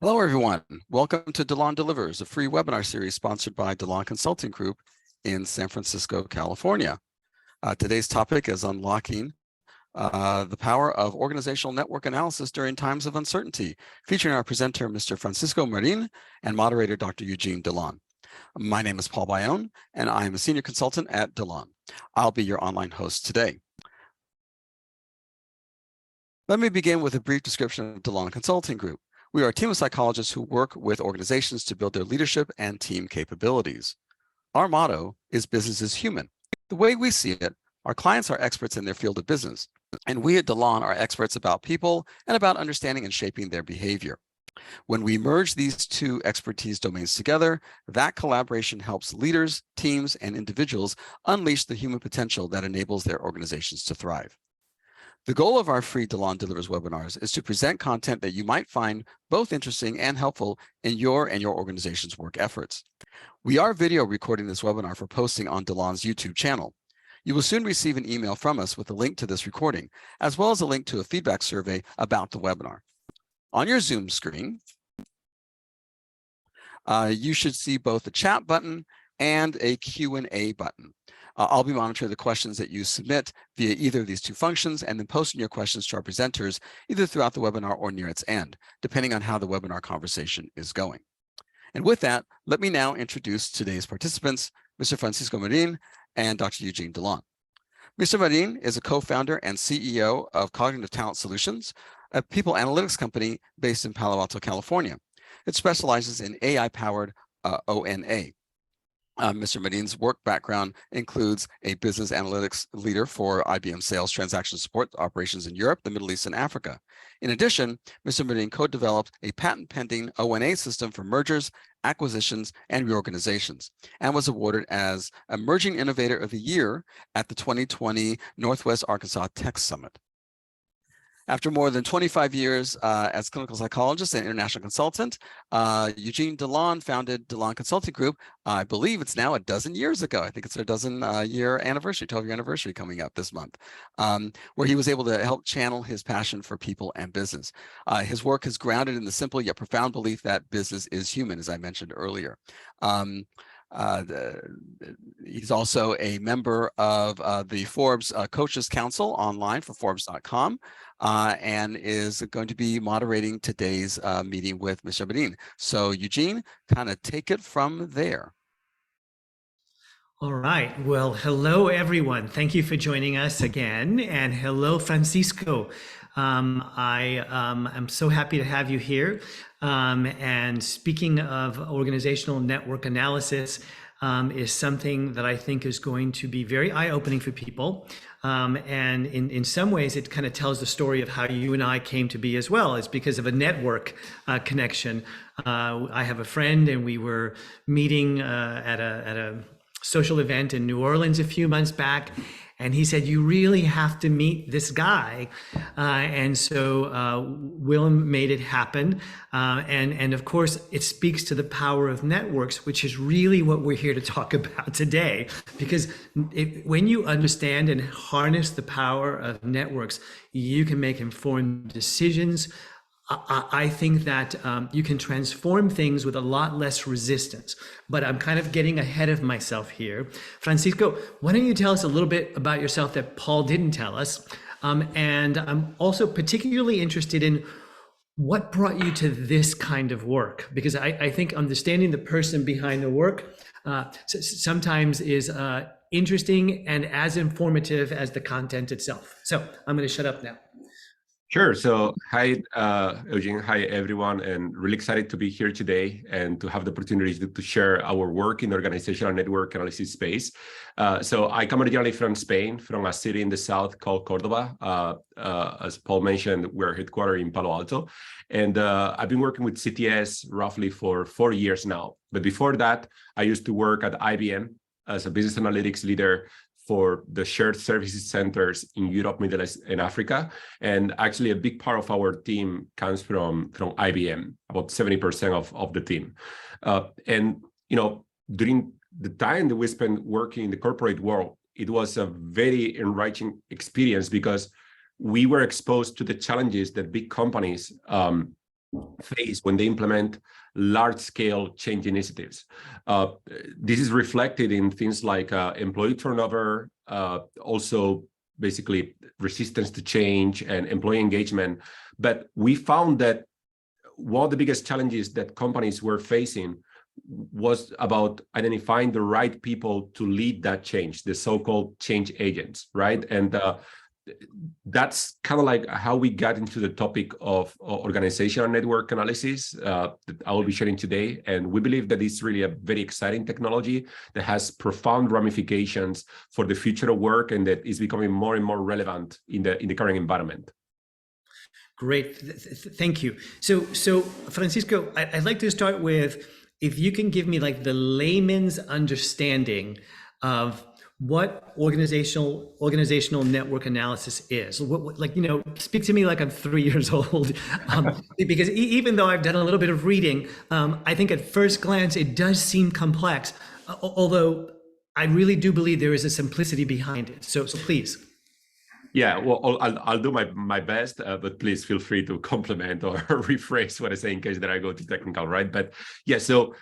Hello, everyone. Welcome to DILAN Delivers, a free webinar series sponsored by DILAN Consulting Group in San Francisco, California. Today's topic is unlocking the power of organizational network analysis during times of uncertainty, featuring our presenter, Mr. Francisco Marin, and moderator, Dr. Eugene DILAN. My name is Paul Bayonne, and I am a senior consultant at DILAN. I'll be your online host today. Let me begin with a brief description of DILAN Consulting Group. We are a team of psychologists who work with organizations to build their leadership and team capabilities. Our motto is business is human. The way we see it, our clients are experts in their field of business, and we at DILAN are experts about people and about understanding and shaping their behavior. When we merge these two expertise domains together, that collaboration helps leaders, teams, and individuals unleash the human potential that enables their organizations to thrive. The goal of our free DILAN Delivers webinars is to present content that you might find both interesting and helpful in your and your organization's work efforts. We are video recording this webinar for posting on DILAN's YouTube channel. You will soon receive an email from us with a link to this recording, as well as a link to a feedback survey about the webinar. On your Zoom screen, you should see both the chat button and a Q&A button. I'll be monitoring the questions that you submit via either of these two functions and then posting your questions to our presenters either throughout the webinar or near its end, depending on how the webinar conversation is going. And with that, let me now introduce today's participants, Mr. Francisco Marin and Dr. Eugene DILAN. Mr. Marin is a co-founder and CEO of Cognitive Talent Solutions, a people analytics company based in Palo Alto, California. It specializes in AI-powered ONA. Mr. Marin's work background includes a business analytics leader for IBM sales transaction support operations in Europe, the Middle East, and Africa. In addition, Mr. Marin co-developed a patent-pending ONA system for mergers, acquisitions, and reorganizations, and was awarded as Emerging Innovator of the Year at the 2020 Northwest Arkansas Tech Summit. After more than 25 years as clinical psychologist and international consultant, Eugene DILAN founded DILAN Consulting Group. I believe it's now a dozen years ago. I think it's their dozen-year anniversary, 12-year anniversary coming up this month, where he was able to help channel his passion for people and business. His work is grounded in the simple yet profound belief that business is human, as I mentioned earlier. He's also a member of the Forbes Coaches Council online for Forbes.com and is going to be moderating today's meeting with Mr. Marin. So Eugene, kind of take it from there. All right. Well, hello, everyone. Thank you for joining us again. And hello, Francisco. I am so happy to have you here. And speaking of organizational network analysis, is something that I think is going to be very eye-opening for people. And in some ways, it kind of tells the story of how you and I came to be as well. It's because of a network connection. I have a friend, and we were meeting at a social event in New Orleans a few months back, and he said, you really have to meet this guy. And so Willem made it happen. And of course, it speaks to the power of networks, which is really what we're here to talk about today. Because when you understand and harness the power of networks, you can make informed decisions. I think that you can transform things with a lot less resistance, but I'm kind of getting ahead of myself here. Francisco, why don't you tell us a little bit about yourself that Paul didn't tell us? And I'm also particularly interested in what brought you to this kind of work, because I think understanding the person behind the work sometimes is interesting and as informative as the content itself. So I'm going to shut up now. Sure. So hi, Eugene. Hi, everyone. And really excited to be here today and to have the opportunity to share our work in the organizational network analysis space. So I come originally from Spain, from a city in the south called Cordoba. As Paul mentioned, we're headquartered in Palo Alto. And I've been working with CTS roughly for 4 years now. But before that, I used to work at IBM as a business analytics leader for the shared services centers in Europe, Middle East, and Africa. And actually a big part of our team comes from IBM, about 70% of the team. And, you know, during the time that we spent working in the corporate world, it was a very enriching experience because we were exposed to the challenges that big companies face when they implement large-scale change initiatives. This is reflected in things like employee turnover, also basically resistance to change and employee engagement. But we found that one of the biggest challenges that companies were facing was about identifying the right people to lead that change, the so-called change agents, right? And that's kind of like how we got into the topic of organizational network analysis that I will be sharing today. And we believe that it's really a very exciting technology that has profound ramifications for the future of work and that is becoming more and more relevant in the current environment. Great, thank you. So Francisco, I'd like to start with, if you can give me like the layman's understanding of what organizational network analysis is. Like, you know, speak to me like I'm 3 years old, because even though I've done a little bit of reading, I think at first glance it does seem complex, although I really do believe there is a simplicity behind it. So please. Yeah, well, I'll do my best, but please feel free to compliment or rephrase what I say in case that I go too technical, right? But yeah, so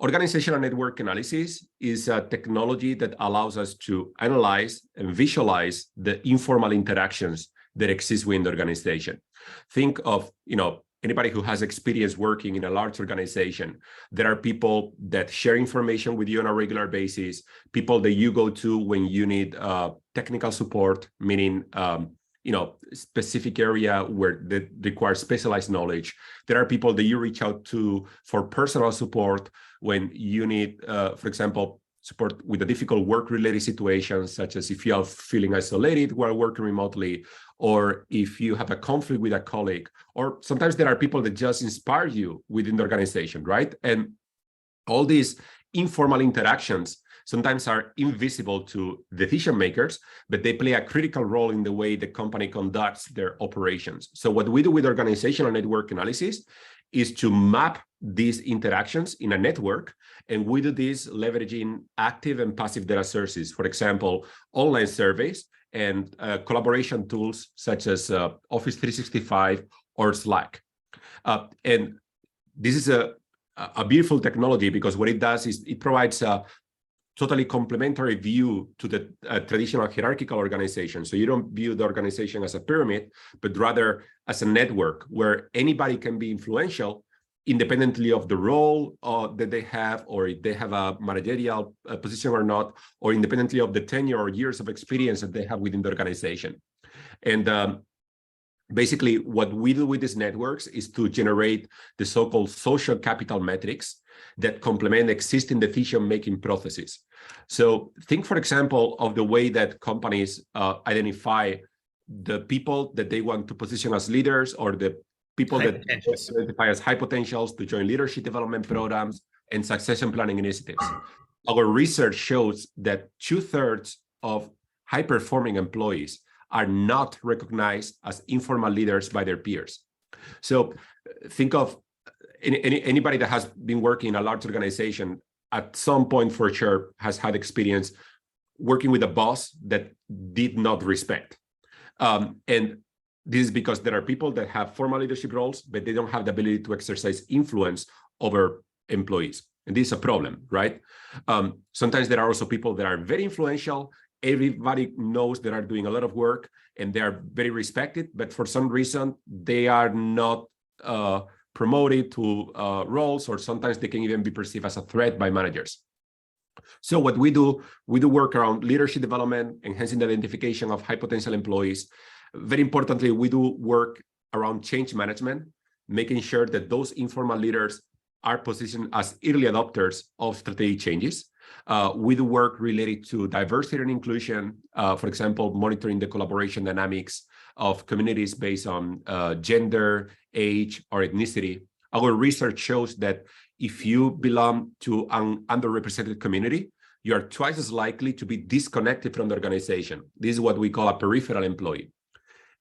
organizational network analysis is a technology that allows us to analyze and visualize the informal interactions that exist within the organization. Think of, you know, anybody who has experience working in a large organization. There are people that share information with you on a regular basis, people that you go to when you need technical support, meaning you know, specific area where that requires specialized knowledge. There are people that you reach out to for personal support when you need, for example, support with a difficult work-related situations, such as if you are feeling isolated while working remotely, or if you have a conflict with a colleague, or sometimes there are people that just inspire you within the organization, right? And all these informal interactions sometimes are invisible to decision makers, but they play a critical role in the way the company conducts their operations. So what we do with organizational network analysis is to map these interactions in a network, and we do this leveraging active and passive data sources, for example, online surveys and collaboration tools such as Office 365 or Slack. And this is a beautiful technology because what it does is it provides a totally complementary view to the traditional hierarchical organization. So you don't view the organization as a pyramid, but rather as a network where anybody can be influential independently of the role that they have, or if they have a managerial position or not, or independently of the tenure or years of experience that they have within the organization. And basically, what we do with these networks is to generate the so-called social capital metrics that complement existing decision-making processes. So think, for example, of the way that companies identify the people that they want to position as leaders, or the people that identify as high potentials to join leadership development programs and succession planning initiatives. Our research shows that 2/3 of high-performing employees are not recognized as informal leaders by their peers. So think of anybody that has been working in a large organization at some point for sure has had experience working with a boss that did not respect. And this is because there are people that have formal leadership roles, but they don't have the ability to exercise influence over employees. And this is a problem, right? Sometimes there are also people that are very influential. Everybody knows they are doing a lot of work and they are very respected, but for some reason, they are not promoted to roles, or sometimes they can even be perceived as a threat by managers. So what we do work around leadership development, enhancing the identification of high potential employees. Very importantly, we do work around change management, making sure that those informal leaders are positioned as early adopters of strategic changes. We do work related to diversity and inclusion, for example, monitoring the collaboration dynamics of communities based on gender, age, or ethnicity. Our research shows that if you belong to an underrepresented community, you are twice as likely to be disconnected from the organization. This is what we call a peripheral employee.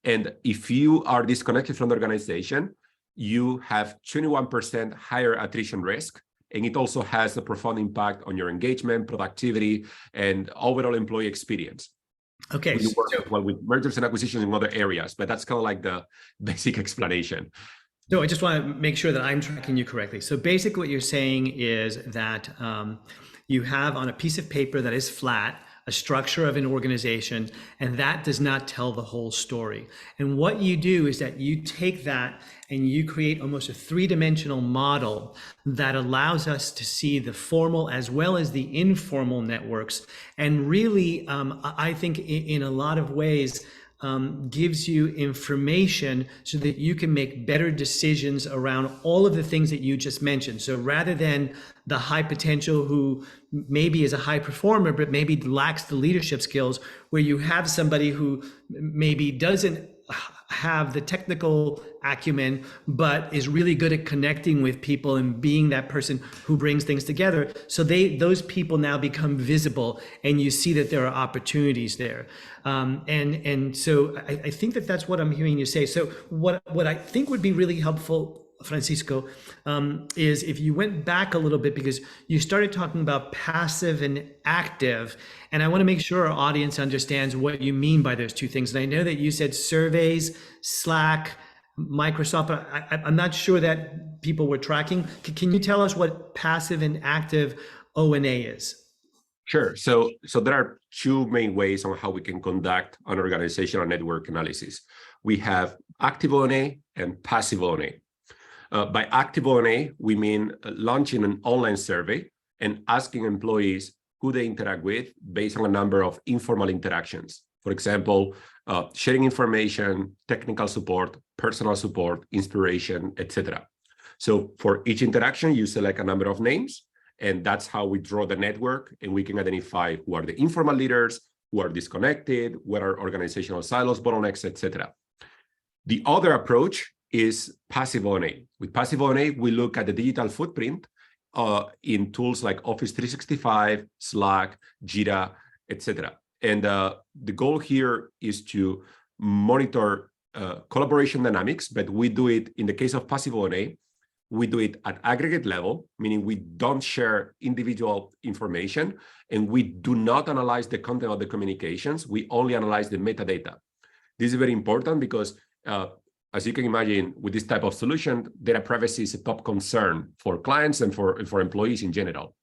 And if you are disconnected from the organization, you have 21% higher attrition risk. And it also has a profound impact on your engagement, productivity, and overall employee experience. Okay. We work well with mergers and acquisitions in other areas, but that's kind of like the basic explanation. So I just want to make sure that I'm tracking you correctly. So basically what you're saying is that you have on a piece of paper that is flat a structure of an organization, and that does not tell the whole story. And what you do is that you take that and you create almost a three-dimensional model that allows us to see the formal as well as the informal networks. And really, I think in a lot of ways, gives you information so that you can make better decisions around all of the things that you just mentioned. So rather than the high potential who maybe is a high performer, but maybe lacks the leadership skills, where you have somebody who maybe doesn't have the technical acumen, but is really good at connecting with people and being that person who brings things together. So those people now become visible, and you see that there are opportunities there. And so I think that that's what I'm hearing you say. So what I think would be really helpful, Francisco, is if you went back a little bit, because you started talking about passive and active, and I want to make sure our audience understands what you mean by those two things. And I know that you said surveys, Slack, Microsoft, I'm not sure that people were tracking. Can you tell us what passive and active O&A is? Sure. So there are two main ways on how we can conduct an organizational network analysis. We have active O&A and passive O&A. By active O&A, we mean launching an online survey and asking employees who they interact with based on a number of informal interactions. For example, sharing information, technical support, personal support, inspiration, etc. So for each interaction, you select a number of names, and that's how we draw the network, and we can identify who are the informal leaders, who are disconnected, what are organizational silos, bottlenecks, etc. The other approach is passive O&A. With passive O&A, we look at the digital footprint in tools like Office 365, Slack, Jira, etc. And the goal here is to monitor collaboration dynamics, but we do it, in the case of passive O&A, we do it at aggregate level, meaning we don't share individual information, and we do not analyze the content of the communications. We only analyze the metadata. This is very important because as you can imagine, with this type of solution, data privacy is a top concern for clients and for employees in general.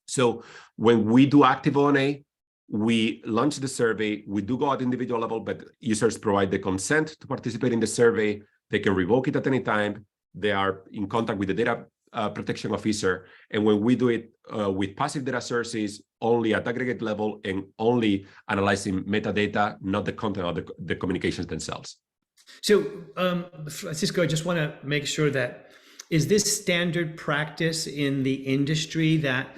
So when we do active O&A, we launch the survey, we do go at individual level, but users provide the consent to participate in the survey. They can revoke it at any time. They are in contact with the data protection officer. And when we do it with passive data sources, only at aggregate level and only analyzing metadata, not the content of the communications themselves. So, Francisco, I just want to make sure that, is this standard practice in the industry that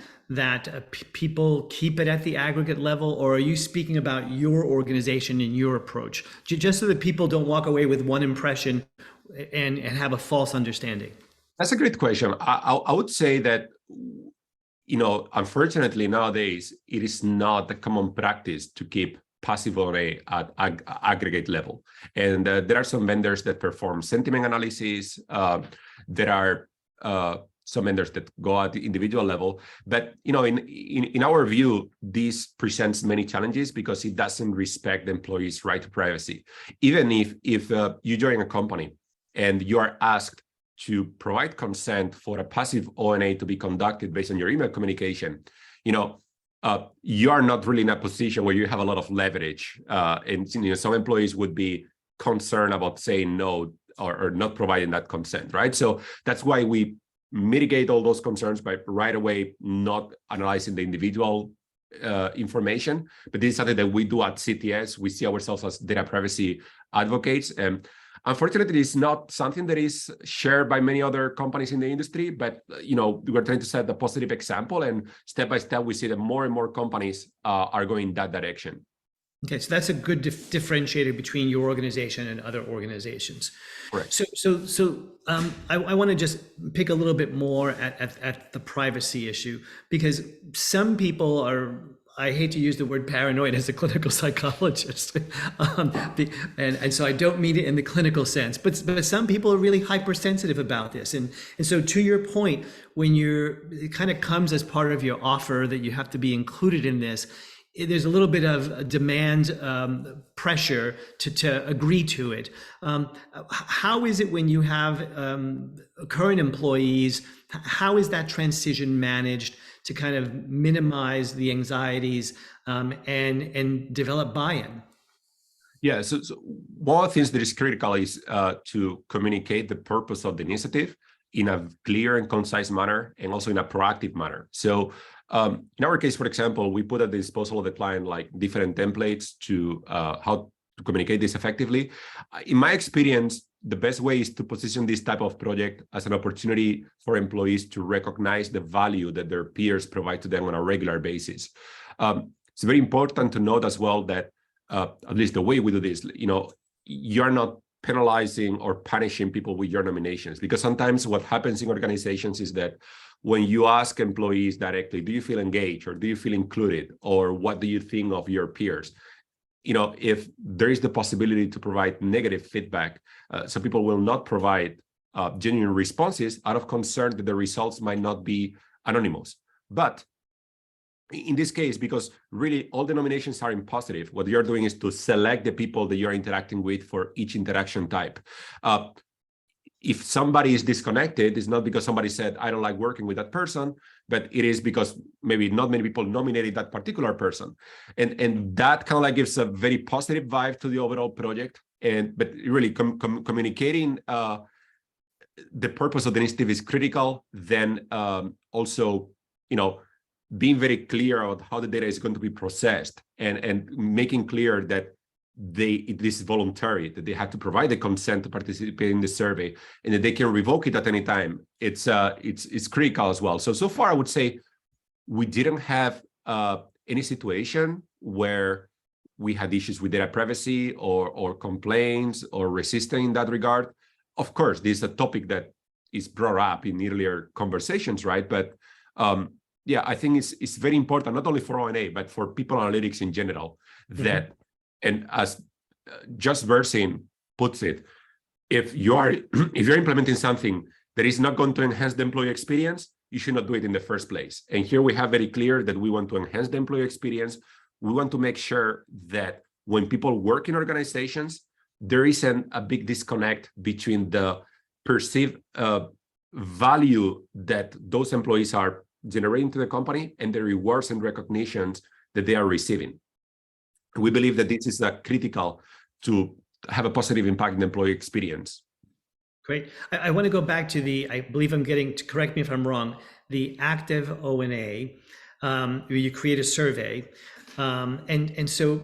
people keep it at the aggregate level, or are you speaking about your organization and your approach? Just so that people don't walk away with one impression and have a false understanding. That's a great question. I would say that, unfortunately nowadays, it is not a common practice to keep passive O&A at aggregate level. And there are some vendors that perform sentiment analysis. There are some vendors that go at the individual level. But in our view, this presents many challenges because it doesn't respect the employee's right to privacy. Even if you join a company and you are asked to provide consent for a passive O&A to be conducted based on your email communication, you are not really in a position where you have a lot of leverage. And some employees would be concerned about saying no or not providing that consent, right? So that's why we mitigate all those concerns by right away not analyzing the individual information. But this is something that we do at CTS. We see ourselves as data privacy advocates. And unfortunately, it's not something that is shared by many other companies in the industry, but we're trying to set a positive example, and step by step, we see that more and more companies are going in that direction. Okay, so that's a good differentiator between your organization and other organizations. Correct. So I want to just pick a little bit more at the privacy issue, because some people are, I hate to use the word paranoid as a clinical psychologist, and so I don't mean it in the clinical sense, but some people are really hypersensitive about this. And so to your point, when it kind of comes as part of your offer that you have to be included in this, there's a little bit of demand pressure to agree to it. How is it when you have current employees? How is that transition managed to kind of minimize the anxieties and develop buy-in? Yeah, so one of the things that is critical is to communicate the purpose of the initiative in a clear and concise manner, and also in a proactive manner. So in our case, for example, we put at the disposal of the client like different templates to how to communicate this effectively. In my experience, the best way is to position this type of project as an opportunity for employees to recognize the value that their peers provide to them on a regular basis. It's very important to note as well that at least the way we do this, you're not penalizing or punishing people with your nominations, because sometimes what happens in organizations is that when you ask employees directly, do you feel engaged, or do you feel included, or what do you think of your peers? If there is the possibility to provide negative feedback, some people will not provide genuine responses out of concern that the results might not be anonymous. But in this case, because really all the nominations are in positive, what you're doing is to select the people that you're interacting with for each interaction type. If somebody is disconnected, it's not because somebody said, I don't like working with that person, but it is because maybe not many people nominated that particular person. And that kind of like gives a very positive vibe to the overall project. But really communicating the purpose of the initiative is critical. Then also, being very clear about how the data is going to be processed, and making clear that this is voluntary, that they have to provide the consent to participate in the survey, and that they can revoke it at any time. It's critical as well. So far, I would say we didn't have any situation where we had issues with data privacy or complaints or resistance in that regard. Of course, this is a topic that is brought up in earlier conversations, right? But yeah, I think it's very important, not only for O&A, but for people analytics in general, that, and as Just Versing puts it, if you're implementing something that is not going to enhance the employee experience, you should not do it in the first place. And here we have very clear that we want to enhance the employee experience. We want to make sure that when people work in organizations, there isn't a big disconnect between the perceived value that those employees are generating to the company and the rewards and recognitions that they are receiving. We believe that this is critical to have a positive impact in the employee experience. Great. I want to go back to I believe I'm getting, correct me if I'm wrong, the active O&A, where you create a survey. And so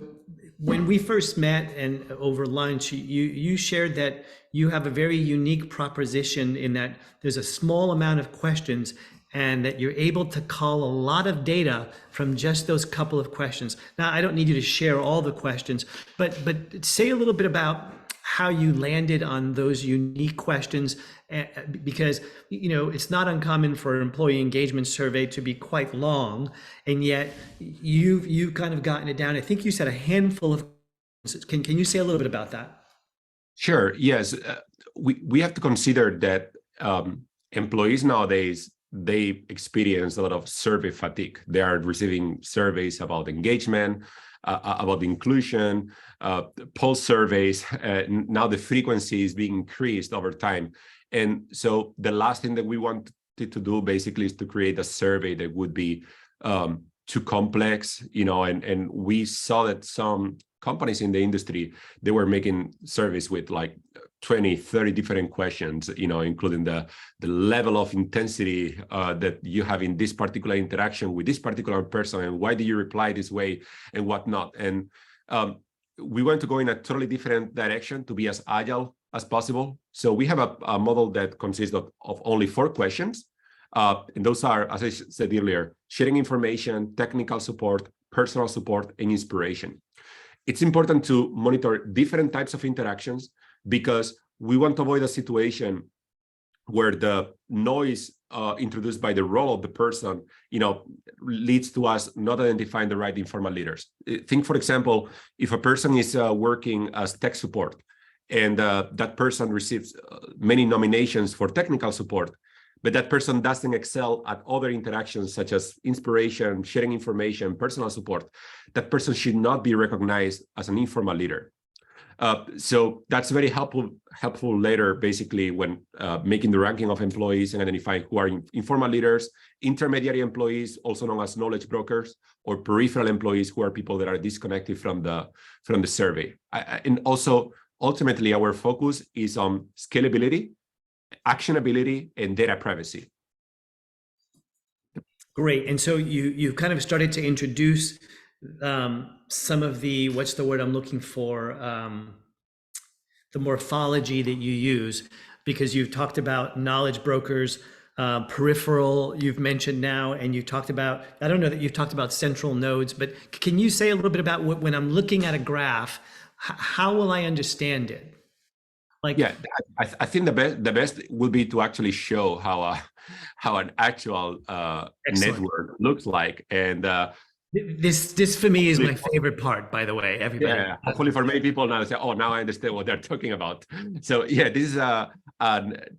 when we first met and over lunch, you shared that you have a very unique proposition in that there's a small amount of questions and that you're able to cull a lot of data from just those couple of questions. Now, I don't need you to share all the questions, but say a little bit about how you landed on those unique questions, because it's not uncommon for an employee engagement survey to be quite long, and yet you've kind of gotten it down. I think you said a handful of. Can you say a little bit about that? Sure. Yes, we have to consider that employees nowadays, they experience a lot of survey fatigue. They are receiving surveys about engagement, about inclusion, pulse surveys. Now the frequency is being increased over time. And so the last thing that we wanted to do basically is to create a survey that would be too complex, and we saw that some companies in the industry, they were making surveys with like 20, 30 different questions, including the level of intensity that you have in this particular interaction with this particular person, and why do you reply this way and whatnot. And we want to go in a totally different direction to be as agile as possible. So we have a model that consists of only 4 questions. And those are, as I said earlier, sharing information, technical support, personal support, and inspiration. It's important to monitor different types of interactions because we want to avoid a situation where the noise introduced by the role of the person, leads to us not identifying the right informal leaders. Think, for example, if a person is working as tech support and that person receives many nominations for technical support, but that person doesn't excel at other interactions such as inspiration, sharing information, personal support, that person should not be recognized as an informal leader. So that's very helpful later, basically, when making the ranking of employees and identifying who are informal leaders, intermediary employees, also known as knowledge brokers, or peripheral employees, who are people that are disconnected from the survey. And also, ultimately, our focus is on scalability, actionability, and data privacy. Great. And so you kind of started to introduce some of the, what's the word I'm looking for, the morphology that you use, because you've talked about knowledge brokers, peripheral, you've mentioned now, and you talked about, I don't know that you've talked about central nodes, but can you say a little bit about when I'm looking at a graph, how will I understand it? Like, yeah, I think the best will be to actually show how an actual network looks like. And this for me is my favorite part, by the way, everybody. Yeah, hopefully for many people now, they say, oh, now I understand what they're talking about. So yeah, this is a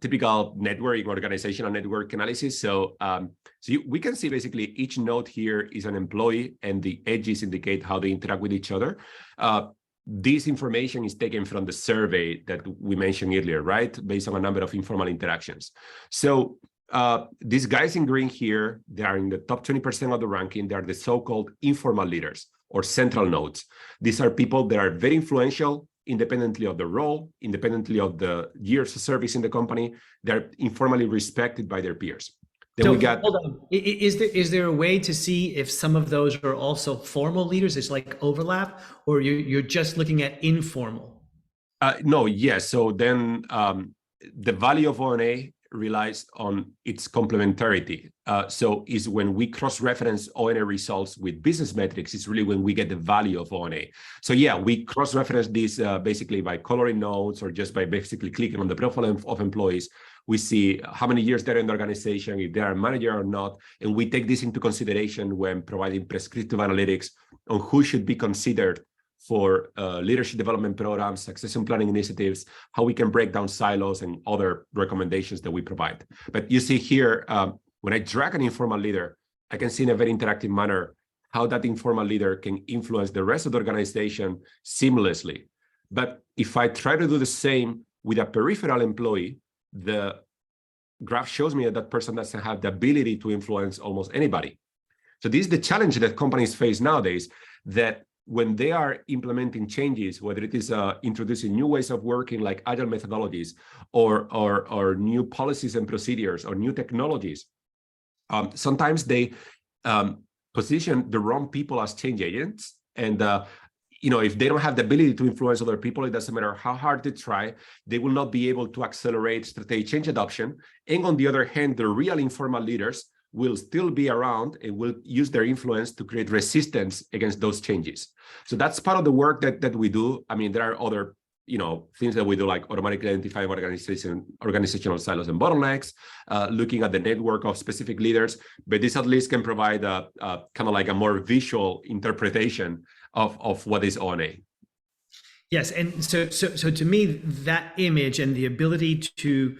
typical network, organizational network analysis. So we can see basically each node here is an employee, and the edges indicate how they interact with each other. This information is taken from the survey that we mentioned earlier, right? Based on a number of informal interactions. So these guys in green here, they are in the top 20% of the ranking. They are the so-called informal leaders or central nodes. These are people that are very influential, independently of the role, independently of the years of service in the company. They're informally respected by their peers. Then so we got, hold on. Is there a way to see if some of those are also formal leaders? It's like overlap, or you're just looking at informal? No, yes. So then the value of ONA relies on its complementarity. So is when we cross-reference ONA results with business metrics, is really when we get the value of ONA. So yeah, we cross-reference this basically by coloring nodes, or just by basically clicking on the profile of employees. We see how many years they're in the organization, if they're a manager or not, and we take this into consideration when providing prescriptive analytics on who should be considered for leadership development programs, succession planning initiatives, how we can break down silos, and other recommendations that we provide. But you see here, when I drag an informal leader, I can see in a very interactive manner how that informal leader can influence the rest of the organization seamlessly. But if I try to do the same with a peripheral employee, the graph shows me that that person doesn't have the ability to influence almost anybody. So this is the challenge that companies face nowadays, that when they are implementing changes, whether it is introducing new ways of working like agile methodologies, or new policies and procedures, or new technologies, sometimes they position the wrong people as change agents. And if they don't have the ability to influence other people, it doesn't matter how hard they try, they will not be able to accelerate strategic change adoption. And on the other hand, the real informal leaders will still be around and will use their influence to create resistance against those changes. So that's part of the work that we do. I mean, there are other things that we do, like automatically identifying organizational silos and bottlenecks, looking at the network of specific leaders, but this at least can provide a kind of like a more visual interpretation of what is ONA. Yes, and so to me, that image and the ability to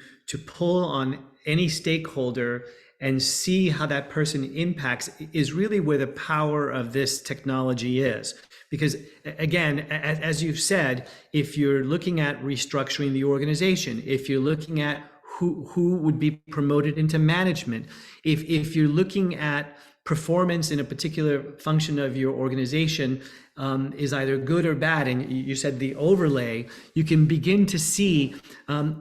pull on any stakeholder and see how that person impacts is really where the power of this technology is. Because again, as you've said, if you're looking at restructuring the organization, if you're looking at who would be promoted into management, if you're looking at performance in a particular function of your organization is either good or bad, and you said the overlay, you can begin to see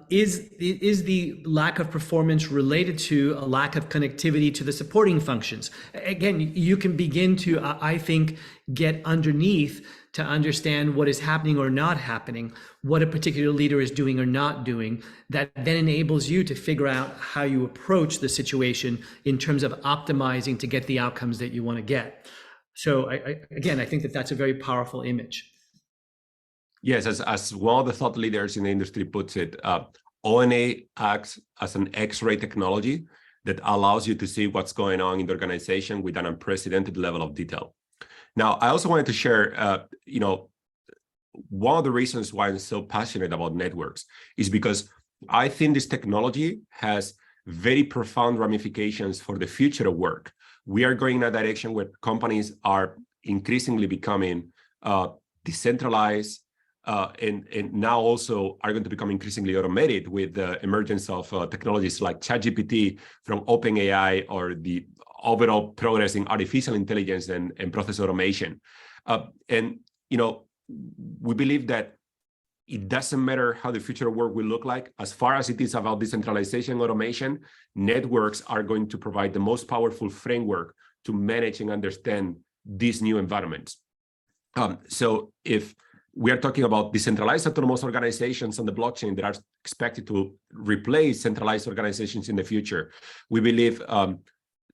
is the lack of performance related to a lack of connectivity to the supporting functions. Again, you can begin to, I think, get underneath to understand what is happening or not happening, what a particular leader is doing or not doing. That then enables you to figure out how you approach the situation in terms of optimizing to get the outcomes that you want to get. So again, I think that that's a very powerful image. Yes, as one of the thought leaders in the industry puts it, ONA acts as an X-ray technology that allows you to see what's going on in the organization with an unprecedented level of detail. Now, I also wanted to share, one of the reasons why I'm so passionate about networks is because I think this technology has very profound ramifications for the future of work. We are going in a direction where companies are increasingly becoming decentralized, and now also are going to become increasingly automated with the emergence of technologies like ChatGPT from OpenAI, or the overall progress in artificial intelligence and process automation. And we believe that it doesn't matter how the future of work will look like. As far as it is about decentralization and automation, networks are going to provide the most powerful framework to manage and understand these new environments. So if we are talking about decentralized autonomous organizations on the blockchain that are expected to replace centralized organizations in the future, we believe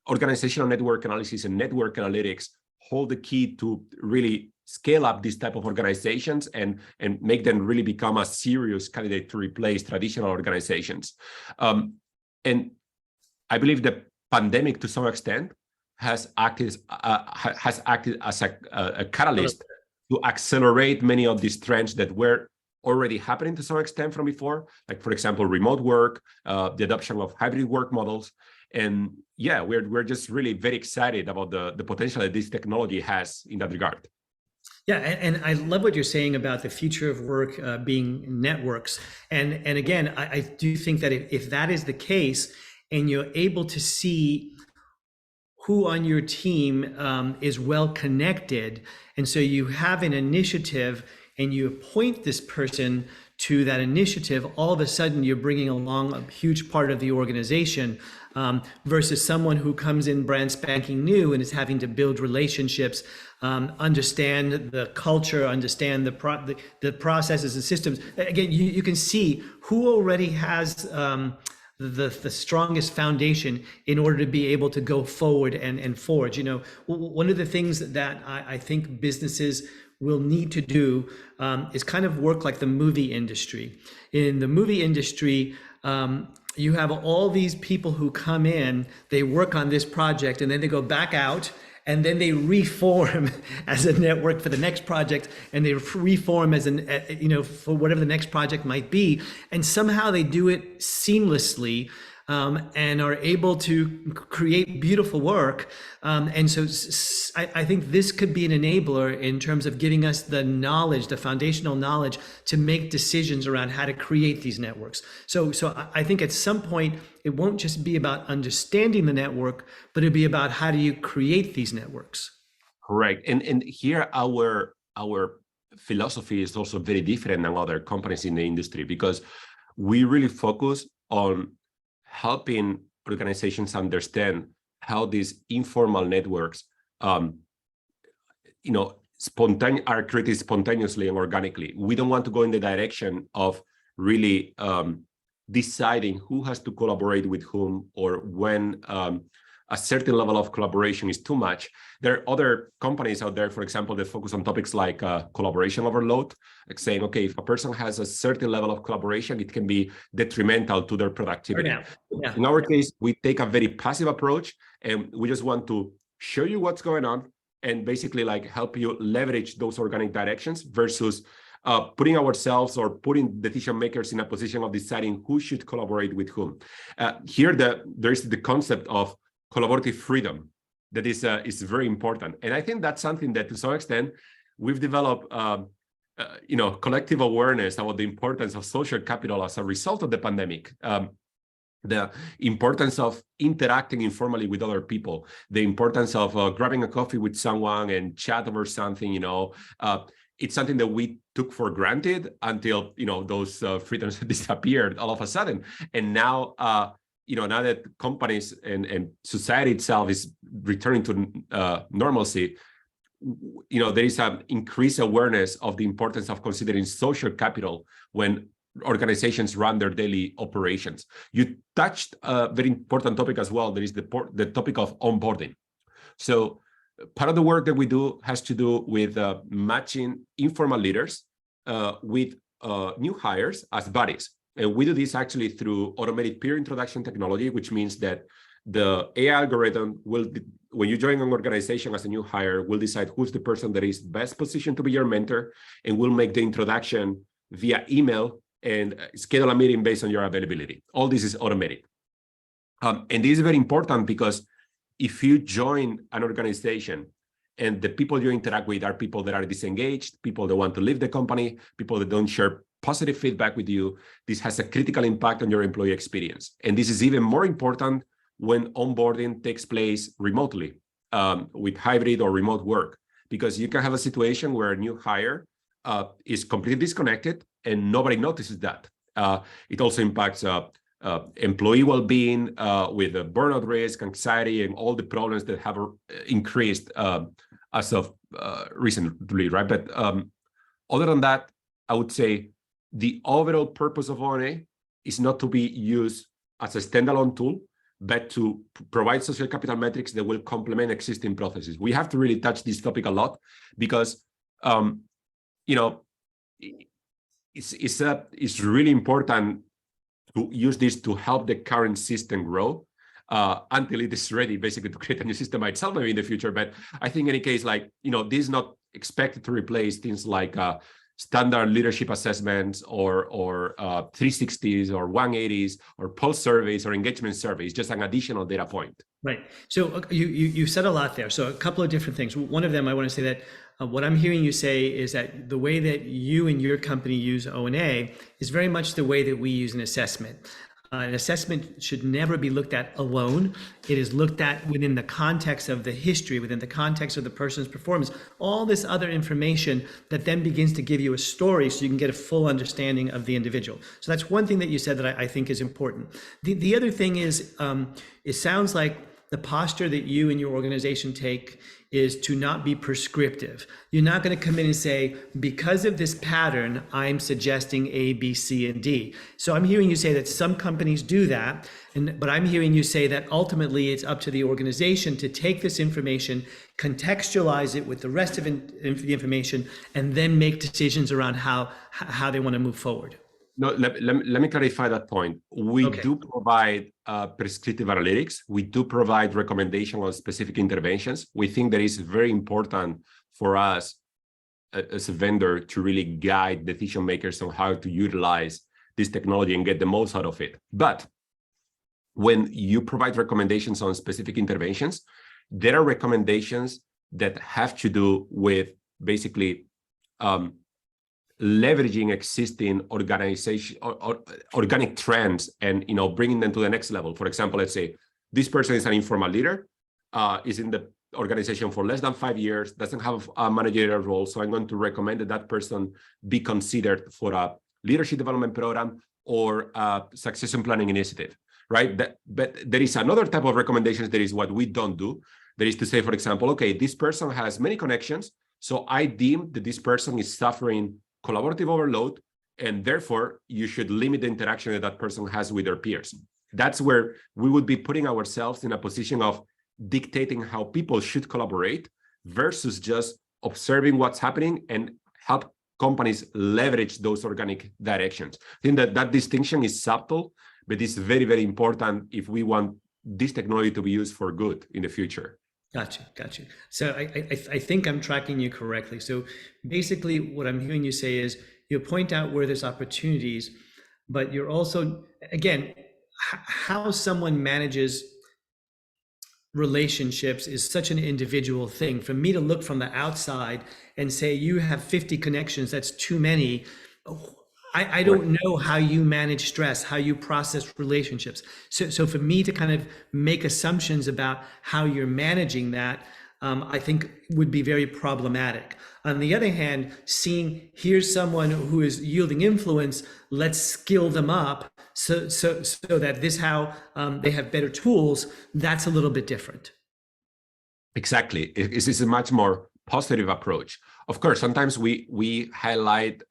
organizational network analysis and network analytics hold the key to really scale up these type of organizations and make them really become a serious candidate to replace traditional organizations. And I believe the pandemic, to some extent, has acted as a catalyst to accelerate many of these trends that were already happening to some extent from before, like, for example, remote work, the adoption of hybrid work models. And yeah, we're just really very excited about the potential that this technology has in that regard. Yeah, and I love what you're saying about the future of work being networks. And again, I do think that if that is the case, and you're able to see who on your team is well connected, and so you have an initiative and you appoint this person to that initiative, all of a sudden you're bringing along a huge part of the organization, versus someone who comes in brand spanking new and is having to build relationships, understand the culture, understand the processes and systems. Again, you can see who already has the strongest foundation in order to be able to go forward and forge. One of the things that I think businesses will need to do is kind of work like the movie industry. In the movie industry, you have all these people who come in, they work on this project, and then they go back out, and then they reform as a network for the next project, and they reform as for whatever the next project might be, and somehow they do it seamlessly, and are able to create beautiful work. And so I think this could be an enabler in terms of giving us the knowledge, the foundational knowledge, to make decisions around how to create these networks. So I think at some point, it won't just be about understanding the network, but it'll be about how do you create these networks. Correct. And here our philosophy is also very different than other companies in the industry, because we really focus on helping organizations understand how these informal networks are created spontaneously and organically. We don't want to go in the direction of really deciding who has to collaborate with whom, or when a certain level of collaboration is too much. There are other companies out there, for example, that focus on topics like collaboration overload, like saying, okay, if a person has a certain level of collaboration, it can be detrimental to their productivity. Yeah. In our case, we take a very passive approach, and we just want to show you what's going on and basically like help you leverage those organic directions versus putting ourselves or putting decision makers in a position of deciding who should collaborate with whom. Here, there is the concept of collaborative freedom that is very important, and I think that's something that, to some extent, we've developed, collective awareness about the importance of social capital as a result of the pandemic. The importance of interacting informally with other people, the importance of grabbing a coffee with someone and chat over something. It's something that we took for granted until those freedoms disappeared all of a sudden, and now. Now that companies and society itself is returning to normalcy, there is an increased awareness of the importance of considering social capital when organizations run their daily operations. You touched a very important topic as well. There is the topic of onboarding. So part of the work that we do has to do with matching informal leaders with new hires as buddies. And we do this actually through automated peer introduction technology, which means that the AI algorithm will, when you join an organization as a new hire, will decide who's the person that is best positioned to be your mentor, and will make the introduction via email and schedule a meeting based on your availability. All this is automated. And this is very important because if you join an organization and the people you interact with are people that are disengaged, people that want to leave the company, people that don't share positive feedback with you, this has a critical impact on your employee experience. And this is even more important when onboarding takes place remotely, with hybrid or remote work, because you can have a situation where a new hire is completely disconnected and nobody notices that. It also impacts employee well-being with burnout risk, anxiety, and all the problems that have increased as of recently, right? But other than that, I would say the overall purpose of ONA is not to be used as a standalone tool, but to provide social capital metrics that will complement existing processes. We have to really touch this topic a lot because, you know, it's really important to use this to help the current system grow until it is ready, basically, to create a new system by itself maybe in the future. But I think in any case, like, you know, this is not expected to replace things like standard leadership assessments or 360s or 180s or pulse surveys or engagement surveys, just an additional data point. Right. So you said a lot there. So a couple of different things. One of them, I want to say that what I'm hearing you say is that the way that you and your company use ONA is very much the way that we use an assessment. An assessment should never be looked at alone. It is looked at within the context of the history, within the context of the person's performance, all this other information that then begins to give you a story so you can get a full understanding of the individual. So that's one thing that you said that I think is important. The other thing is, it sounds like the posture that you and your organization take is to not be prescriptive. You're not going to come in and say, because of this pattern, I'm suggesting A, B, C, and D. So I'm hearing you say that some companies do that, but I'm hearing you say that ultimately it's up to the organization to take this information, contextualize it with the rest of the information, and then make decisions around how they want to move forward. No, let me clarify that point. We do provide prescriptive analytics. We do provide recommendations on specific interventions. We think that it's very important for us as a vendor to really guide decision makers on how to utilize this technology and get the most out of it. But when you provide recommendations on specific interventions, there are recommendations that have to do with basically leveraging existing organization or organic trends and, you know, bringing them to the next level. For example, let's say this person is an informal leader, is in the organization for less than 5 years, doesn't have a managerial role. So I'm going to recommend that that person be considered for a leadership development program or a succession planning initiative, right? But there is another type of recommendations that is what we don't do. That is to say, for example, okay, this person has many connections, so I deem that this person is suffering collaborative overload, and therefore you should limit the interaction that that person has with their peers. That's where we would be putting ourselves in a position of dictating how people should collaborate versus just observing what's happening and help companies leverage those organic directions. I think that that distinction is subtle, but it's very, very important if we want this technology to be used for good in the future. Gotcha. So I think I'm tracking you correctly. So basically what I'm hearing you say is you point out where there's opportunities, but you're also, again, how someone manages relationships is such an individual thing. For me to look from the outside and say you have 50 connections, that's too many. I don't know how you manage stress, how you process relationships. So for me to kind of make assumptions about how you're managing that, I think would be very problematic. On the other hand, seeing here's someone who is yielding influence, let's skill them up so that this how they have better tools, that's a little bit different. Exactly. This is a much more positive approach. Of course, sometimes we highlight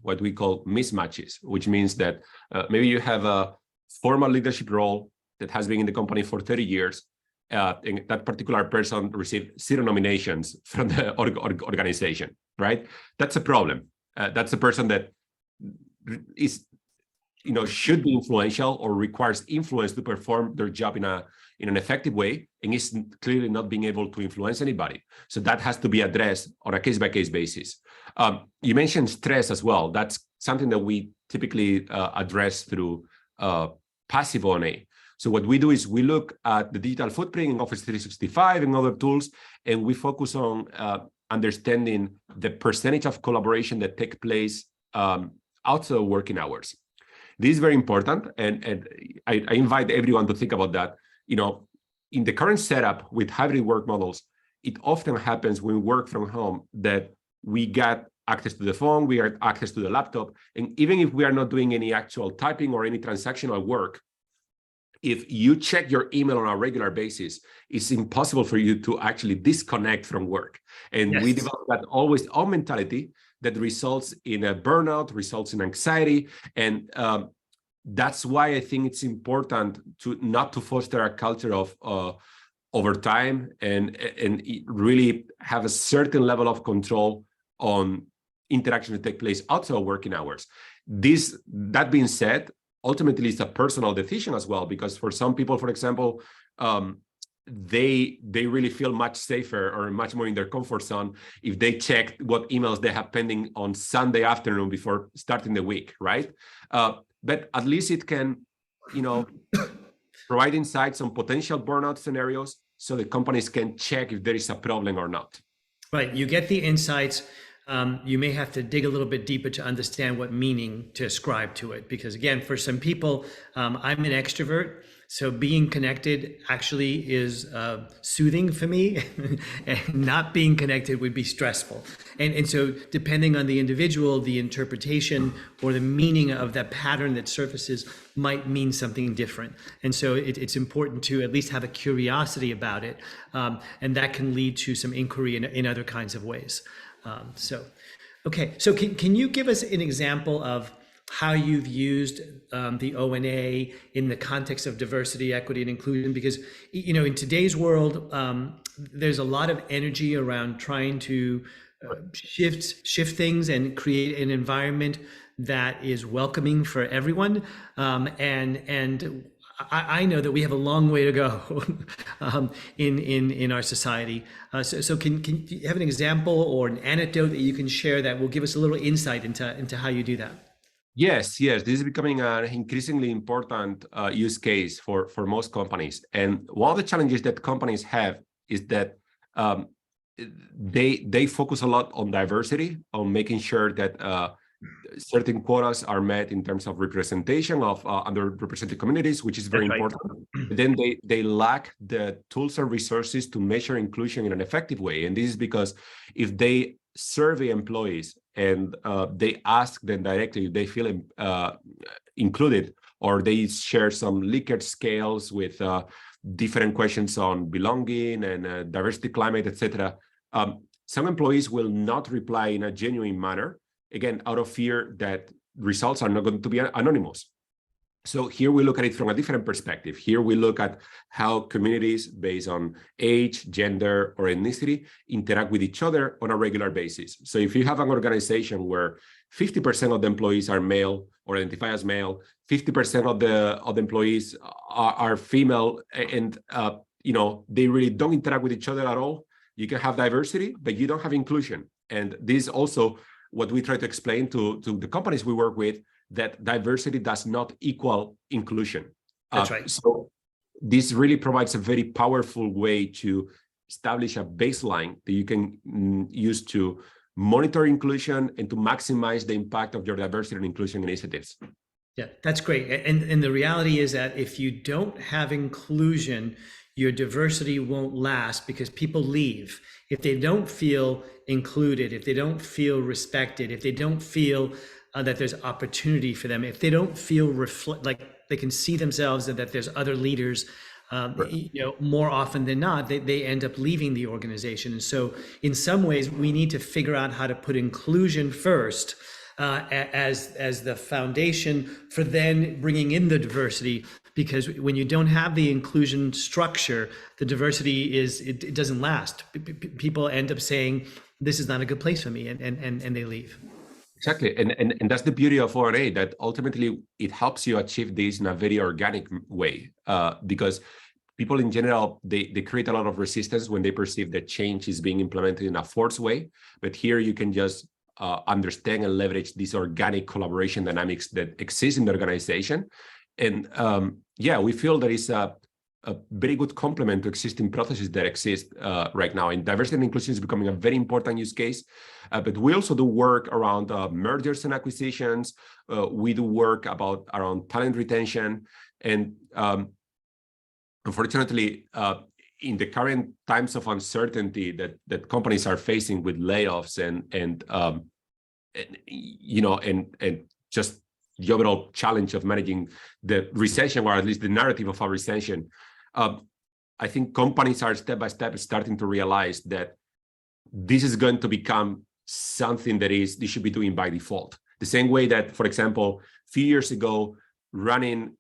what we call mismatches, which means that maybe you have a formal leadership role that has been in the company for 30 years, and that particular person received 0 nominations from the organization, right? That's a problem. That's a person that is, you know, should be influential or requires influence to perform their job in an effective way, and is clearly not being able to influence anybody. So that has to be addressed on a case-by-case basis. You mentioned stress as well. That's something that we typically address through passive ONA. So what we do is we look at the digital footprint in Office 365 and other tools, and we focus on understanding the percentage of collaboration that take place outside of working hours. This is very important, and I invite everyone to think about that. You know, in the current setup with hybrid work models, it often happens when we work from home that we got access to the phone, we have access to the laptop, and even if we are not doing any actual typing or any transactional work, if you check your email on a regular basis, it's impossible for you to actually disconnect from work. And we develop that always on mentality that results in a burnout, results in anxiety. And that's why I think it's important to not to foster a culture of overtime and really have a certain level of control on interaction that take place outside of working hours. That being said, ultimately it's a personal decision as well, because for some people, for example, they really feel much safer or much more in their comfort zone if they check what emails they have pending on Sunday afternoon before starting the week, right? But at least it can, provide insights on potential burnout scenarios so the companies can check if there is a problem or not. Right, you get the insights. You may have to dig a little bit deeper to understand what meaning to ascribe to it. Because again, for some people, I'm an extrovert, so being connected actually is soothing for me, and not being connected would be stressful. And so depending on the individual, the interpretation or the meaning of that pattern that surfaces might mean something different. And so it's important to at least have a curiosity about it. And that can lead to some inquiry in other kinds of ways. Okay, so can you give us an example of how you've used the O&A in the context of diversity, equity, and inclusion? Because, in today's world, there's a lot of energy around trying to shift things and create an environment that is welcoming for everyone. And I know that we have a long way to go in our society. So can you have an example or an anecdote that you can share that will give us a little insight into how you do that? Yes. This is becoming an increasingly important use case for most companies. And one of the challenges that companies have is that they focus a lot on diversity, on making sure that certain quotas are met in terms of representation of underrepresented communities, which is very important. But then they lack the tools and resources to measure inclusion in an effective way. And this is because if they survey employees and they ask them directly if they feel included, or they share some Likert scales with different questions on belonging and diversity climate, etc., some employees will not reply in a genuine manner, again, out of fear that results are not going to be anonymous. So here we look at it from a different perspective. Here we look at how communities based on age, gender, or ethnicity interact with each other on a regular basis. So if you have an organization where 50% of the employees are male or identify as male, 50% of the employees are female, and they really don't interact with each other at all, you can have diversity, but you don't have inclusion. And this also what we try to explain to the companies we work with, that diversity does not equal inclusion. That's right. So this really provides a very powerful way to establish a baseline that you can use to monitor inclusion and to maximize the impact of your diversity and inclusion initiatives. Yeah, that's great. And the reality is that if you don't have inclusion, your diversity won't last because people leave. If they don't feel included, if they don't feel respected, if they don't feel that there's opportunity for them, if they don't feel like they can see themselves and that there's other leaders, more often than not, they end up leaving the organization. And so in some ways, we need to figure out how to put inclusion first as the foundation for then bringing in the diversity. Because when you don't have the inclusion structure, the diversity it doesn't last. People end up saying, this is not a good place for me, and they leave. Exactly, and that's the beauty of O&A, that ultimately it helps you achieve this in a very organic way, because people in general, they create a lot of resistance when they perceive that change is being implemented in a forced way. But here you can just understand and leverage these organic collaboration dynamics that exist in the organization. And yeah, we feel there is a very good complement to existing processes that exist right now. And diversity and inclusion is becoming a very important use case. But we also do work around mergers and acquisitions. We do work around talent retention. And unfortunately, in the current times of uncertainty that companies are facing with layoffs and just the overall challenge of managing the recession, or at least the narrative of a recession, I think companies are step by step starting to realize that this is going to become something that they should be doing by default. The same way that, for example, a few years ago, running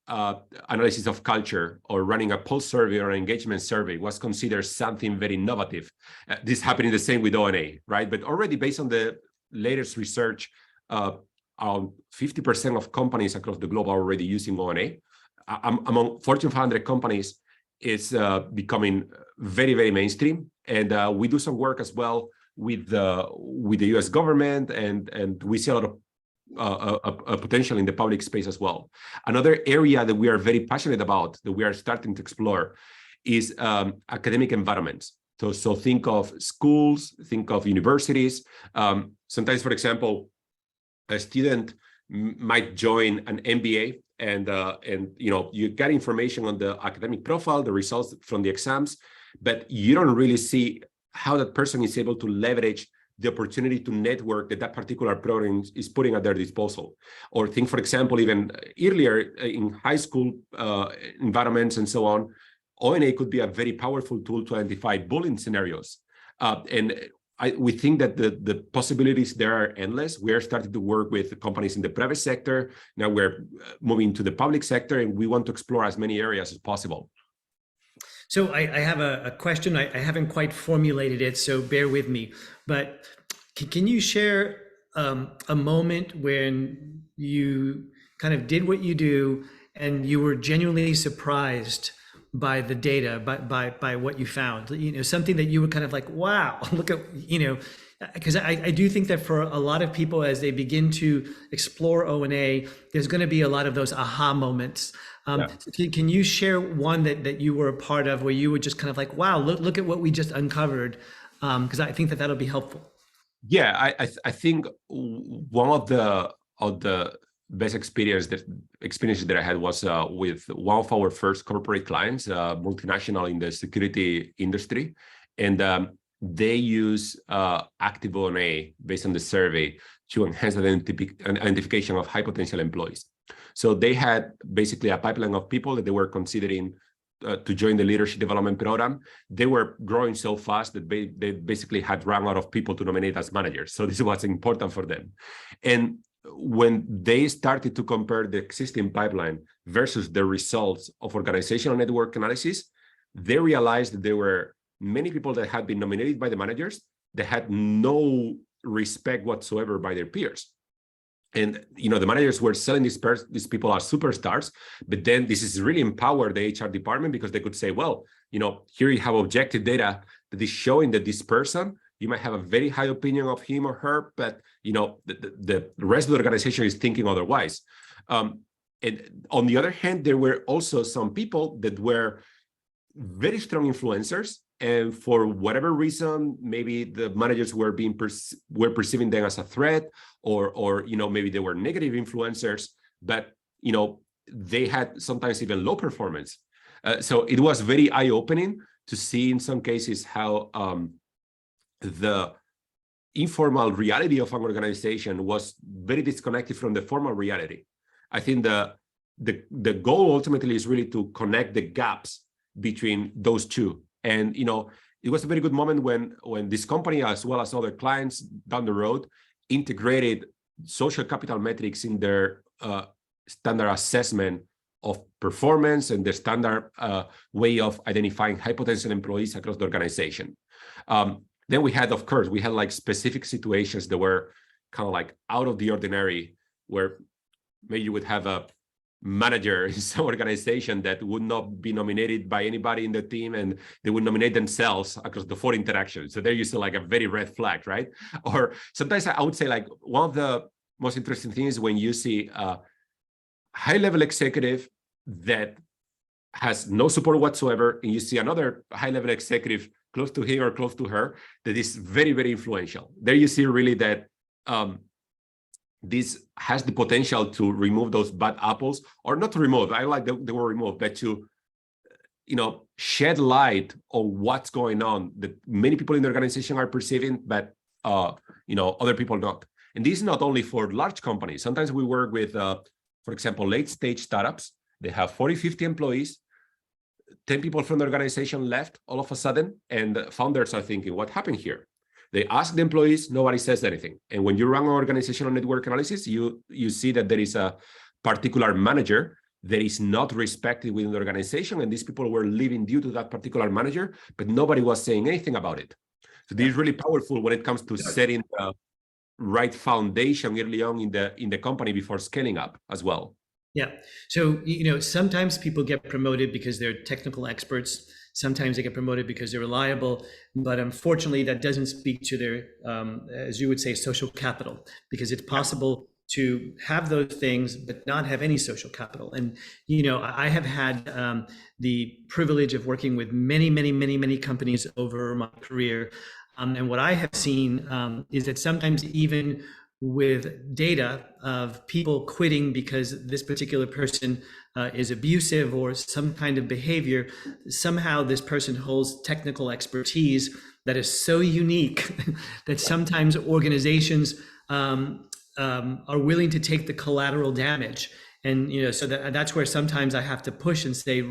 analysis of culture or running a pulse survey or engagement survey was considered something very innovative. This happening the same with O&A, right? But already based on the latest research, around 50% of companies across the globe are already using O&A. Among Fortune 500 companies, it's becoming very, very mainstream. And we do some work as well with the US government, and we see a lot of potential in the public space as well. Another area that we are very passionate about, that we are starting to explore, is academic environments. So think of schools, think of universities. Sometimes, for example, a student might join an MBA, and you get information on the academic profile, the results from the exams, but you don't really see how that person is able to leverage the opportunity to network that particular program is putting at their disposal. Or think, for example, even earlier in high school environments and so on, O&A could be a very powerful tool to identify bullying scenarios. We think that the possibilities there are endless. We are starting to work with companies in the private sector. Now we're moving to the public sector, and we want to explore as many areas as possible. So I have a question. I haven't quite formulated it, so bear with me. But can you share a moment when you kind of did what you do and you were genuinely surprised by the data, by what you found? Something that you were kind of like, wow, look at, because I do think that for a lot of people, as they begin to explore O&A, there's going to be a lot of those aha moments. Can you share one that you were a part of where you were just kind of like, wow, look at what we just uncovered? Because I think that'll be helpful. Yeah, I think one of the best experiences that I had was with one of our first corporate clients, multinational in the security industry, and they use active O&A based on the survey to enhance identification of high potential employees. So they had basically a pipeline of people that they were considering to join the leadership development program. They were growing so fast that they basically had run out of people to nominate as managers. So this was important for them. And when they started to compare the existing pipeline versus the results of organizational network analysis, they realized that there were many people that had been nominated by the managers that had no respect whatsoever by their peers. And the managers were selling these people as superstars, but then this is really empowered the HR department, because they could say, well, here you have objective data that is showing that this person, you might have a very high opinion of him or her, but the rest of the organization is thinking otherwise. And on the other hand, there were also some people that were very strong influencers, and for whatever reason, maybe the managers were perceiving them as a threat, or maybe they were negative influencers, but they had sometimes even low performance. So it was very eye-opening to see in some cases how the informal reality of an organization was very disconnected from the formal reality. I think the goal ultimately is really to connect the gaps between those two. And it was a very good moment when this company, as well as other clients down the road, integrated social capital metrics in their standard assessment of performance and the standard way of identifying high potential employees across the organization. Then we had like specific situations that were kind of like out of the ordinary, where maybe you would have a manager in some organization that would not be nominated by anybody in the team, and they would nominate themselves across the 4 interactions. So they're used to like a very red flag, right? Or sometimes I would say like one of the most interesting things when you see a high-level executive that has no support whatsoever, and you see another high-level executive close to him or close to her that is very, very influential. There you see really that this has the potential to remove those bad apples, or not to remove, I like the word remove, but to shed light on what's going on that many people in the organization are perceiving, but other people not. And this is not only for large companies. Sometimes we work with, for example, late-stage startups. They have 40, 50 employees. 10 people from the organization left all of a sudden, and the founders are thinking, what happened here? They ask the employees, nobody says anything. And when you run an organizational network analysis, you see that there is a particular manager that is not respected within the organization, and these people were leaving due to that particular manager, but nobody was saying anything about it. So this is really powerful when it comes to setting the right foundation early on in the company before scaling up as well. Yeah. So, sometimes people get promoted because they're technical experts. Sometimes they get promoted because they're reliable, but unfortunately that doesn't speak to their, as you would say, social capital, because it's possible to have those things, but not have any social capital. And, I have had the privilege of working with many companies over my career. And what I have seen is that sometimes even with data of people quitting because this particular person is abusive or some kind of behavior, somehow this person holds technical expertise that is so unique that sometimes organizations are willing to take the collateral damage. And, so that's where sometimes I have to push and say,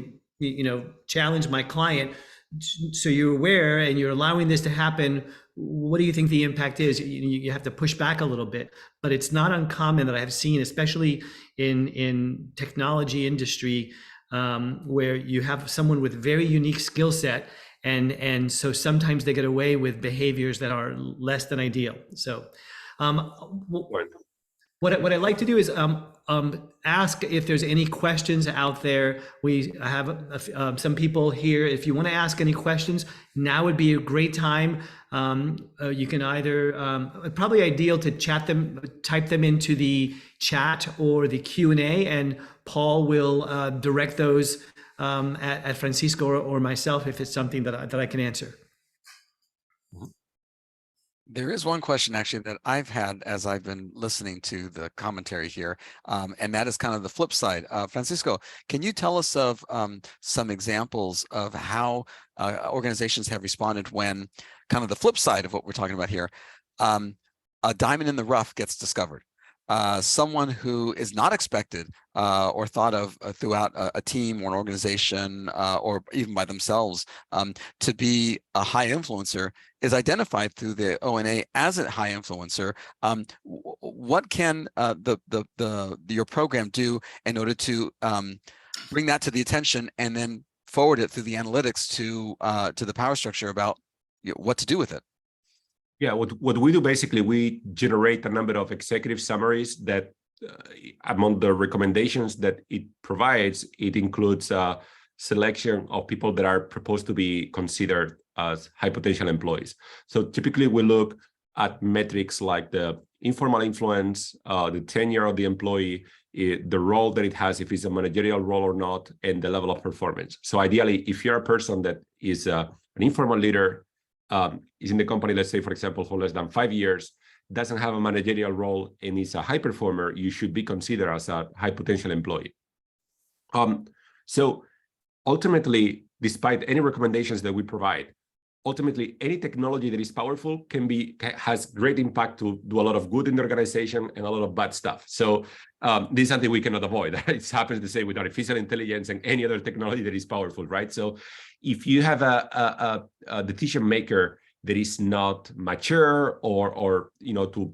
challenge my client. So you're aware and you're allowing this to happen. What do you think the impact is? You have to push back a little bit, but it's not uncommon that I've seen, especially in technology industry, where you have someone with very unique skill set, and so sometimes they get away with behaviors that are less than ideal. So what I'd like to do is ask if there's any questions out there. We have some people here. If you want to ask any questions, now would be a great time. You can either, probably ideal to type them into the chat or the Q&A, and Paul will direct those at Francisco or myself if it's something that I can answer. There is one question actually that I've had as I've been listening to the commentary here, and that is kind of the flip side. Francisco, can you tell us of some examples of how organizations have responded when kind of the flip side of what we're talking about here, a diamond in the rough gets discovered? Someone who is not expected or thought of throughout a team or an organization or even by themselves to be a high influencer is identified through the ONA as a high influencer. What can your program do in order to bring that to the attention and then forward it through the analytics to the power structure about what to do with it? Yeah, what we do basically, we generate a number of executive summaries that among the recommendations that it provides, it includes a selection of people that are proposed to be considered as high potential employees. So typically we look at metrics like the informal influence, the tenure of the employee, the role that it has, if it's a managerial role or not, and the level of performance. So ideally, if you're a person that is an informal leader, is in the company, let's say, for example, for less than 5 years, doesn't have a managerial role and is a high performer, you should be considered as a high potential employee. So ultimately, despite any recommendations that we provide, ultimately any technology that is powerful has great impact to do a lot of good in the organization and a lot of bad stuff. So this is something we cannot avoid. It happens the same with artificial intelligence and any other technology that is powerful, right? So if you have a decision maker that is not mature or to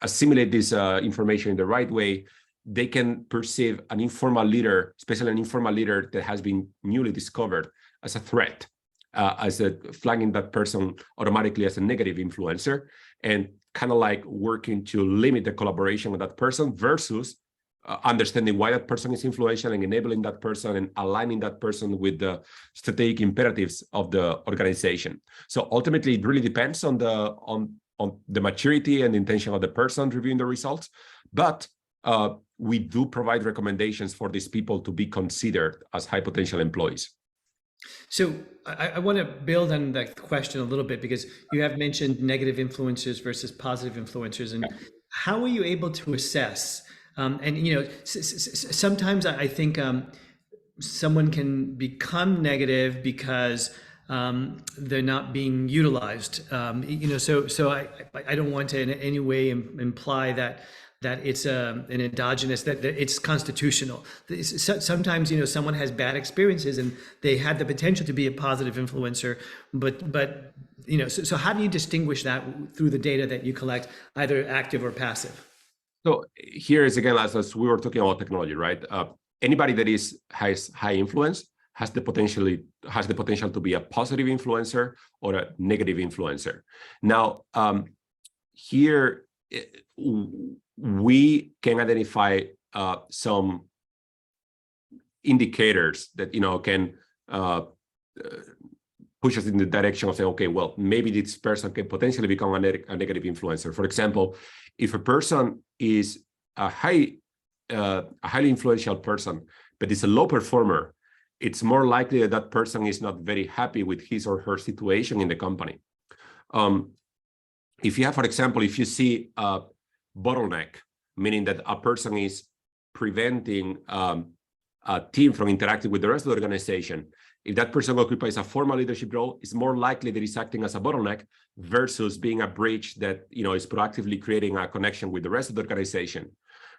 assimilate this information in the right way, they can perceive an informal leader, especially an informal leader that has been newly discovered, as a threat, as flagging that person automatically as a negative influencer, and kind of like working to limit the collaboration with that person versus understanding why that person is influential and enabling that person and aligning that person with the strategic imperatives of the organization. So ultimately, it really depends on the maturity and intention of the person reviewing the results. But we do provide recommendations for these people to be considered as high potential employees. So I want to build on that question a little bit, because you have mentioned negative influencers versus positive influencers, and how are you able to assess? And you know, sometimes I think someone can become negative because they're not being utilized. You know, so I don't want to in any way imply that it's an endogenous, that it's constitutional. Sometimes, you know, someone has bad experiences and they had the potential to be a positive influencer, but you know, so how do you distinguish that through the data that you collect, either active or passive? So here is again, as we were talking about technology, right? Anybody that has high influence has the potential to be a positive influencer or a negative influencer. Now, here we can identify some indicators that, you know, can push us in the direction of saying, okay, well, maybe this person can potentially become a negative influencer. For example, if a person is a highly influential person, but is a low performer, it's more likely that that person is not very happy with his or her situation in the company. If you have, for example, if you see a bottleneck, meaning that a person is preventing a team from interacting with the rest of the organization, if that person occupies a formal leadership role, it's more likely that he's acting as a bottleneck versus being a bridge that, you know, is proactively creating a connection with the rest of the organization.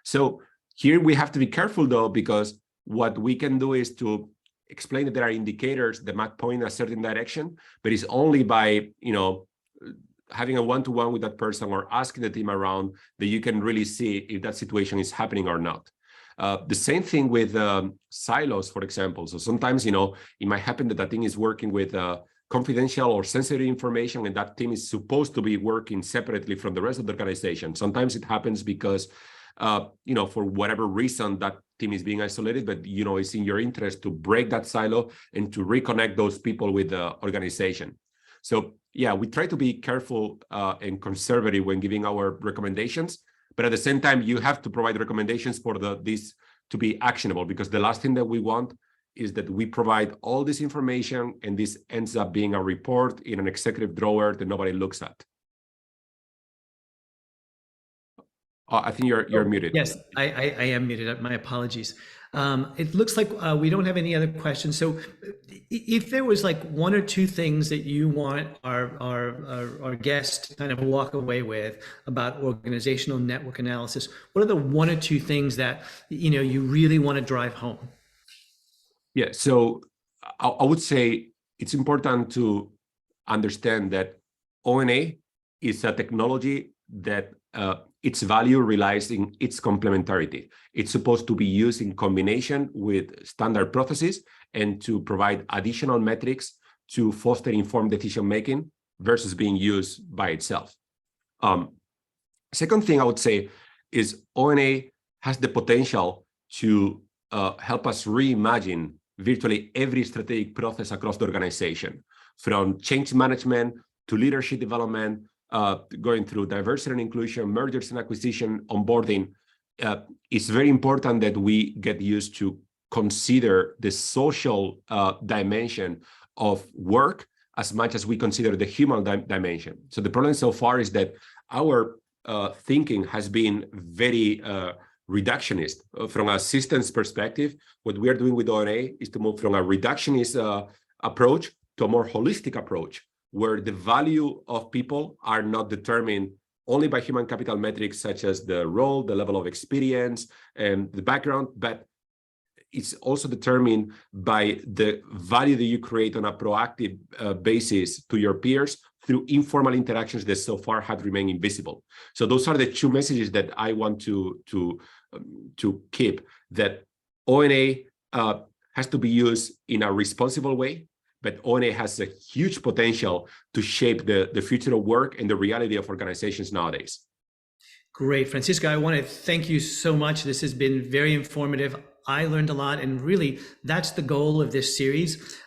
So here we have to be careful, though, because what we can do is to explain that there are indicators that might point in a certain direction, but it's only by, you know, having a one-to-one with that person or asking the team around that you can really see if that situation is happening or not. The same thing with silos, for example. So sometimes, you know, it might happen that a team is working with confidential or sensitive information, and that team is supposed to be working separately from the rest of the organization. Sometimes it happens because, you know, for whatever reason, that team is being isolated, but, you know, it's in your interest to break that silo and to reconnect those people with the organization. So yeah, we try to be careful and conservative when giving our recommendations, but at the same time, you have to provide recommendations for this to be actionable, because the last thing that we want is that we provide all this information and this ends up being a report in an executive drawer that nobody looks at. I think you're muted. Yes, I am muted. My apologies. It looks like we don't have any other questions. So if there was like one or two things that you want our guests to kind of walk away with about organizational network analysis, what are the one or two things that, you know, you really want to drive home? Yeah, so I would say it's important to understand that ONA is a technology that its value relies in its complementarity. It's supposed to be used in combination with standard processes and to provide additional metrics to foster informed decision-making versus being used by itself. Second thing I would say is ONA has the potential to help us reimagine virtually every strategic process across the organization, from change management to leadership development, going through diversity and inclusion, mergers and acquisition, onboarding. It's very important that we get used to consider the social dimension of work as much as we consider the human dimension. So the problem so far is that our thinking has been very reductionist. From a systems perspective, what we are doing with ONA is to move from a reductionist approach to a more holistic approach, where the value of people are not determined only by human capital metrics such as the role, the level of experience, and the background, but it's also determined by the value that you create on a proactive basis to your peers through informal interactions that so far have remained invisible. So those are the two messages that I want to keep, that ONA has to be used in a responsible way, but ONA has a huge potential to shape the future of work and the reality of organizations nowadays. Great, Francisco, I want to thank you so much. This has been very informative. I learned a lot, and really that's the goal of this series,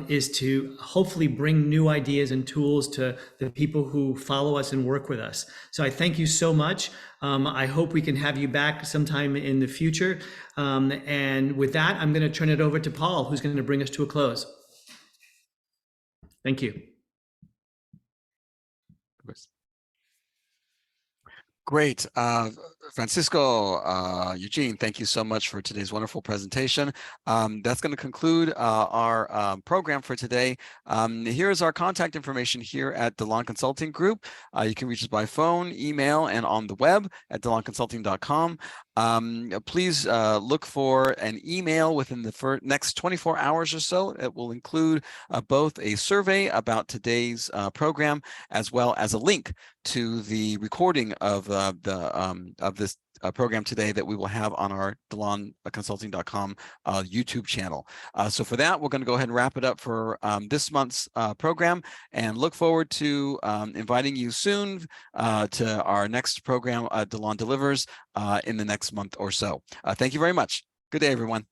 is to hopefully bring new ideas and tools to the people who follow us and work with us. So I thank you so much. I hope we can have you back sometime in the future. And with that, I'm going to turn it over to Paul, who's going to bring us to a close. Thank you. Great. Francisco, Eugene, thank you so much for today's wonderful presentation. That's going to conclude our program for today. Here's our contact information here at DILAN Consulting Group. You can reach us by phone, email, and on the web at dilanconsulting.com. Please look for an email within the next 24 hours or so. It will include both a survey about today's program, as well as a link to the recording of this program today that we will have on our DILANconsulting.com YouTube channel. So for that, we're going to go ahead and wrap it up for this month's program, and look forward to inviting you soon to our next program, DILAN Delivers, in the next month or so. Thank you very much. Good day, everyone.